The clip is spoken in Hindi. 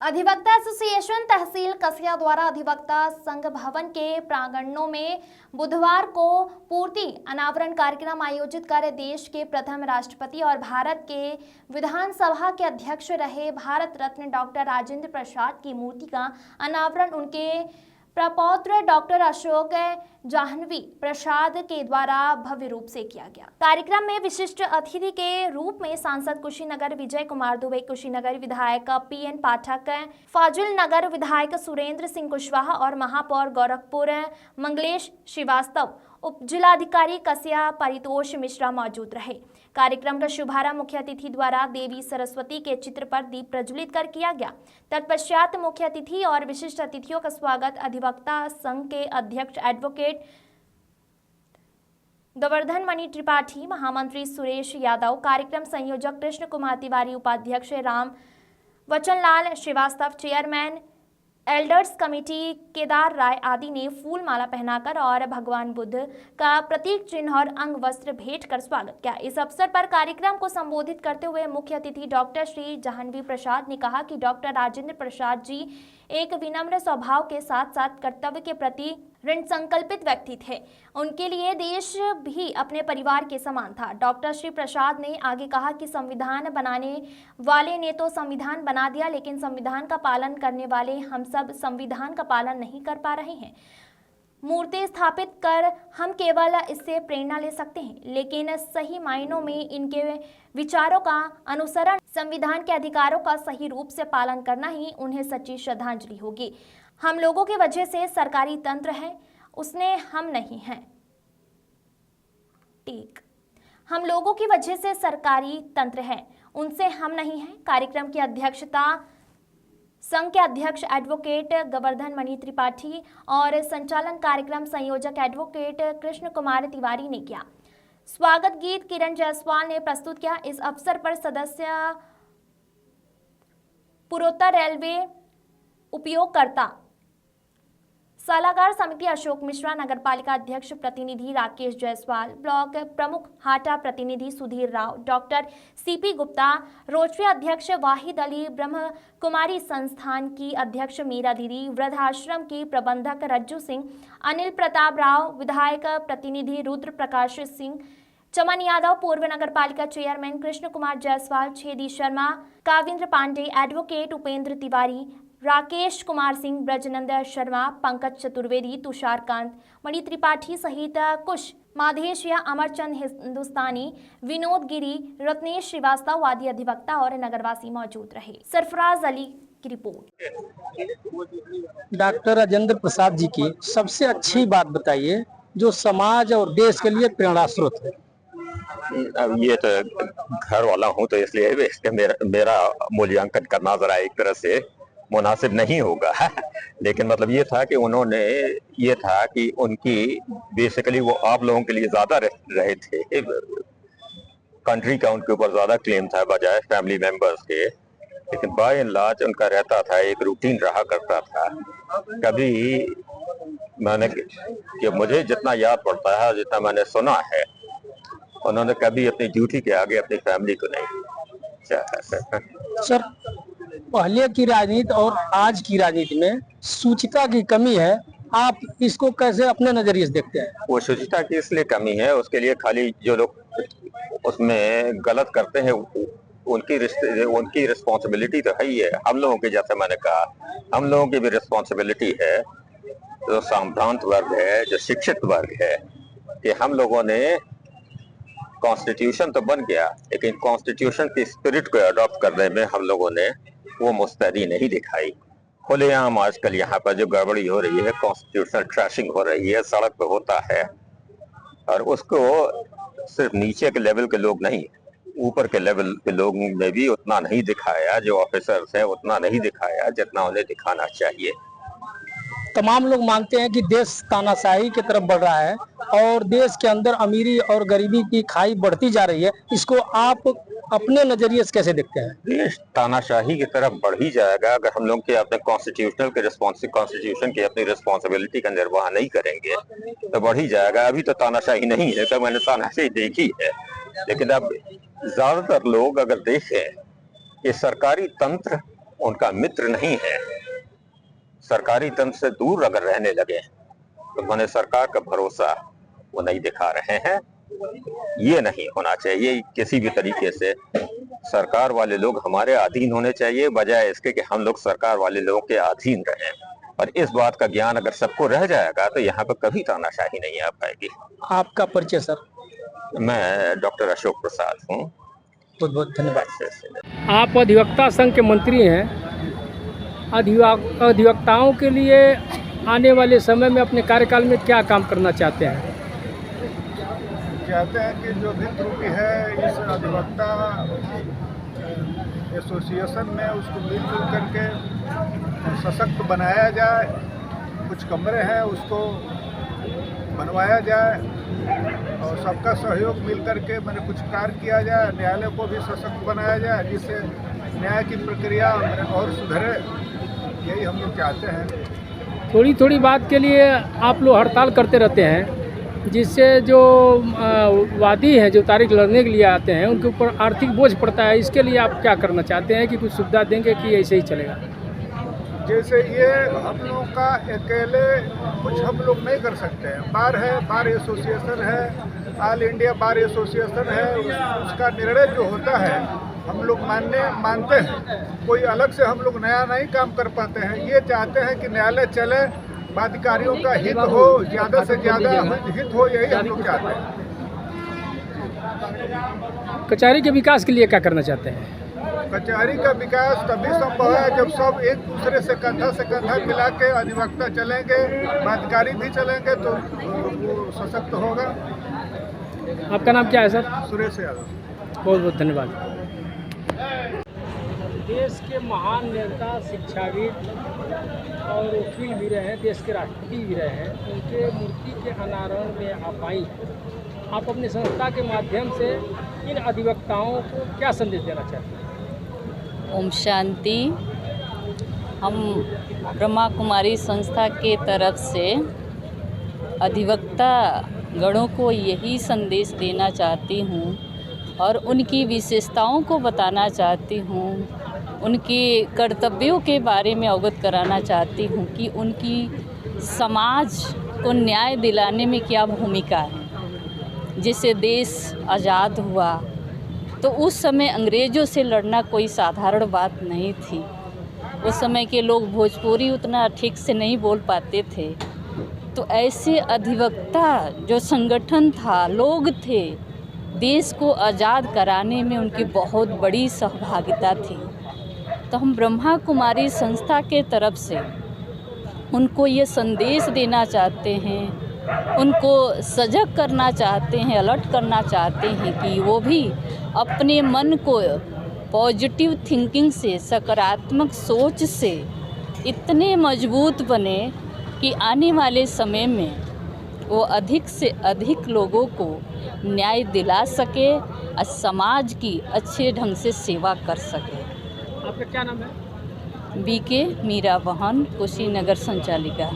अधिवक्ता एसोसिएशन तहसील कसिया द्वारा अधिवक्ता संघ भवन के प्रांगणों में बुधवार को पूर्ति अनावरण कार्यक्रम आयोजित कर देश के प्रथम राष्ट्रपति और भारत के विधानसभा के अध्यक्ष रहे भारत रत्न डॉक्टर राजेंद्र प्रसाद की मूर्ति का अनावरण उनके प्रपौत्र डॉक्टर अशोक जाह्नवी प्रसाद के द्वारा भव्य रूप से किया गया। कार्यक्रम में विशिष्ट अतिथि के रूप में सांसद कुशीनगर विजय कुमार दुबे, कुशीनगर विधायक पीएन पाठक, फाजिल नगर विधायक सुरेंद्र सिंह कुशवाहा और महापौर गोरखपुर मंगलेश श्रीवास्तव, उप जिलाधिकारी कसिया परितोष मिश्रा मौजूद रहे। कार्यक्रम का शुभारंभ मुख्य अतिथि द्वारा देवी सरस्वती के चित्र पर दीप प्रज्वलित कर किया गया। तत्पश्चात मुख्य अतिथि और विशिष्ट अतिथियों का स्वागत अधिवक्ता संघ के अध्यक्ष एडवोकेट गोवर्धन मणि त्रिपाठी, महामंत्री सुरेश यादव, कार्यक्रम संयोजक कृष्ण कुमार तिवारी, उपाध्यक्ष Ram Vachanlal Srivastava, chairman elders committee Kedar Rai आदि ने फूल माला पहनाकर और भगवान बुद्ध का प्रतीक चिन्ह और अंग वस्त्र भेंट कर स्वागत किया। इस अवसर पर कार्यक्रम को संबोधित करते हुए मुख्य अतिथि डॉक्टर श्री जाह्नवी प्रसाद ने कहा कि डॉक्टर राजेंद्र प्रसाद जी एक विनम्र स्वभाव के साथ साथ कर्तव्य के प्रति ऋण संकल्पित व्यक्ति थे। उनके लिए देश भी अपने परिवार के समान था। डॉक्टर श्री प्रसाद ने आगे कहा कि संविधान बनाने वाले ने तो संविधान बना दिया, लेकिन संविधान का पालन करने वाले हम सब संविधान का पालन नहीं कर पा रहे हैं। मूर्ति स्थापित कर हम केवल इससे प्रेरणा ले सकते हैं, लेकिन सही मायनों में इनके विचारों का अनुसरण, संविधान के अधिकारों का सही रूप से पालन करना ही उन्हें सच्ची श्रद्धांजलि होगी। हम लोगों की वजह से सरकारी तंत्र है, उसने हम नहीं हैं। ठीक, हम लोगों की वजह से सरकारी तंत्र है, उनसे हम नहीं हैं। कार्यक्रम की अध्यक्षता संघ के अध्यक्ष एडवोकेट गोवर्धन मणि त्रिपाठी और संचालन कार्यक्रम संयोजक एडवोकेट कृष्ण कुमार तिवारी ने किया। स्वागत गीत किरण जायसवाल ने प्रस्तुत किया। इस अवसर पर सदस्य पूर्वोत्तर रेलवे उपयोगकर्ता सलाहकार समिति अशोक मिश्रा, नगरपालिका अध्यक्ष प्रतिनिधि राकेश जायसवाल, ब्लॉक प्रमुख हाटा प्रतिनिधि सुधीर राव, डॉक्टर सीपी गुप्ता, रोजवे अध्यक्ष वाहिद अली, ब्रह्म कुमारी संस्थान की अध्यक्ष मीरा दीदी, वृद्धाश्रम की प्रबंधक रज्जू सिंह, अनिल प्रताप राव, विधायक प्रतिनिधि रुद्र प्रकाश सिंह, चमन यादव, पूर्व नगरपालिका चेयरमैन कृष्ण कुमार जायसवाल, छेदी शर्मा, काविंद्र पांडे, एडवोकेट उपेंद्र तिवारी, राकेश कुमार सिंह, ब्रजनंद शर्मा, पंकज चतुर्वेदी, तुषारकांत मणि त्रिपाठी सहित कुश माधेशिया, अमरचंद हिंदुस्तानी, विनोद गिरी, रत्नेश श्रीवास्तव आदि अधिवक्ता और नगरवासी मौजूद रहे। सरफराज अली की रिपोर्ट। डॉक्टर राजेंद्र प्रसाद जी की सबसे अच्छी बात बताइए जो समाज और देश के लिए प्रेरणा स्रोत है। अब ये तो घर वाला हूँ तो इसलिए मेरा मूल्यांकन करना जरा एक तरह से मुनासिब नहीं होगा लेकिन मतलब ये था कि उन्होंने ये था कि उनकी बेसिकली वो आप लोगों के लिए ज्यादा रहे थे, कंट्री का उनके ऊपर ज्यादा क्लेम था बजाय फैमिली मेंबर्स के, लेकिन बाय एंड लार्ज उनका रहता था, एक रूटीन रहा करता था। कभी मैंने कि मुझे जितना याद पड़ता है, जितना मैंने सुना है, उन्होंने कभी अपनी ड्यूटी के आगे अपनी फैमिली को नहीं। सर, पहले की राजनीति और आज की राजनीति में शुचिता की कमी है, आप इसको कैसे अपने नजरिए से देखते हैं? वो शुचिता की इसलिए कमी है, उसके लिए खाली जो लोग उसमें गलत करते हैं उनकी रिस्पॉन्सिबिलिटी तो है ही है। हम लोगों की, जैसे मैंने कहा, हम लोगों की भी रिस्पॉन्सिबिलिटी है, जो संभ्रांत वर्ग है, जो शिक्षित वर्ग है, कि हम लोगों ने कॉन्स्टिट्यूशन तो बन गया, लेकिन कॉन्स्टिट्यूशन की स्पिरिट को अडॉप्ट करने में हम लोगों ने वो मुस्तैदी नहीं दिखाई। खुलेआम आजकल यहाँ पर जो गड़बड़ी हो रही है, कॉन्स्टिट्यूशनल ट्रैशिंग हो रही है, सड़क पे होता है, और उसको सिर्फ नीचे के लेवल के लोग नहीं, ऊपर के लेवल के लोगों ने भी उतना नहीं दिखाया, जो ऑफिसर्स हैं उतना नहीं दिखाया जितना उन्हें दिखाना चाहिए। तमाम लोग मानते हैं कि देश तानाशाही की तरफ बढ़ रहा है और देश के अंदर अमीरी और गरीबी की खाई बढ़ती जा रही है, इसको आप अपने नजरिए से कैसे देखते हैं? देश तानाशाही की तरफ बढ़ ही जाएगा अगर हम लोग के अपने कॉन्स्टिट्यूशन की अपनी रिस्पॉन्सिबिलिटी का निर्वाह नहीं करेंगे, तो बढ़ ही जाएगा। अभी तो तानाशाही नहीं है, तो मैंने तानाशाही देखी है, लेकिन अब ज्यादातर लोग अगर देखें कि सरकारी तंत्र उनका मित्र नहीं है। सरकारी तंत्र से दूर अगर रहने लगे तो मैंने सरकार का भरोसा वो नहीं दिखा रहे हैं। ये नहीं होना चाहिए किसी भी तरीके से। सरकार वाले लोग हमारे अधीन होने चाहिए, बजाय इसके कि हम लोग सरकार वाले लोगों के अधीन रहें। और इस बात का ज्ञान अगर सबको रह जाएगा तो यहाँ पर कभी तानाशाही नहीं आ पाएगी। आपका परिचय सर? मैं डॉक्टर अशोक प्रसाद हूँ। बहुत बहुत धन्यवाद। आप अधिवक्ता संघ के मंत्री हैं। अधिवक्ताओं के लिए आने वाले समय में अपने कार्यकाल में क्या काम करना चाहते हैं? चाहते हैं कि जो भी त्रुटि है इस अधिवक्ता एसोसिएशन में उसको मिलजुल करके सशक्त बनाया जाए। कुछ कमरे हैं उसको बनवाया जाए और सबका सहयोग मिल करके मैंने कुछ कार्य किया जाए। न्यायालय को भी सशक्त बनाया जाए जिससे न्याय की प्रक्रिया और सुधरे। यही हम लोग चाहते हैं। थोड़ी थोड़ी बात के लिए आप लोग हड़ताल करते रहते हैं, जिससे जो वादी हैं जो तारीख लड़ने के लिए आते हैं उनके ऊपर आर्थिक बोझ पड़ता है। इसके लिए आप क्या करना चाहते हैं कि कुछ सुविधा देंगे कि ऐसे ही चलेगा? जैसे ये हम लोग का अकेले कुछ हम लोग नहीं कर सकते हैं। बार है, बार एसोसिएशन है, ऑल इंडिया बार एसोसिएशन है, उसका निर्णय जो होता है हम लोग मानते हैं। कोई अलग से हम लोग नया नहीं काम कर पाते हैं। ये चाहते हैं कि न्यायालय चले, बाधिकारियों का हित हो, ज़्यादा से ज़्यादा हित हो, यही हम लोग चाहते हैं। कचहरी के विकास के लिए क्या करना चाहते हैं? कचहरी का विकास तभी संभव है जब सब एक दूसरे से कंधा मिला के अधिवक्ता चलेंगे, बाधिकारी भी चलेंगे तो वो सशक्त होगा। आपका नाम क्या है सर? सुरेश यादव। बहुत बहुत धन्यवाद। देश के महान नेता, शिक्षाविद और वकील भी रहे हैं, देश के राष्ट्रपति भी रहे हैं, उनके मूर्ति के अनावरण में आप आई। आप अपनी संस्था के माध्यम से इन अधिवक्ताओं को क्या संदेश देना चाहते हैं? ओम शांति। हम ब्रह्मा कुमारी संस्था के तरफ से अधिवक्ता गणों को यही संदेश देना चाहती हूँ और उनकी विशेषताओं को बताना चाहती हूँ, उनके कर्तव्यों के बारे में अवगत कराना चाहती हूँ कि उनकी समाज को न्याय दिलाने में क्या भूमिका है। जैसे देश आज़ाद हुआ तो उस समय अंग्रेज़ों से लड़ना कोई साधारण बात नहीं थी। उस समय के लोग भोजपुरी उतना ठीक से नहीं बोल पाते थे, तो ऐसे अधिवक्ता जो संगठन था, लोग थे, देश को आज़ाद कराने में उनकी बहुत बड़ी सहभागिता थी। तो हम ब्रह्मा कुमारी संस्था के तरफ से उनको ये संदेश देना चाहते हैं, उनको सजग करना चाहते हैं, अलर्ट करना चाहते हैं कि वो भी अपने मन को पॉजिटिव थिंकिंग से, सकारात्मक सोच से इतने मजबूत बने कि आने वाले समय में वो अधिक से अधिक लोगों को न्याय दिला सके और समाज की अच्छे ढंग से सेवा कर सके। आपका क्या नाम है? बीके मीरा बहन, कुशीनगर संचालिका।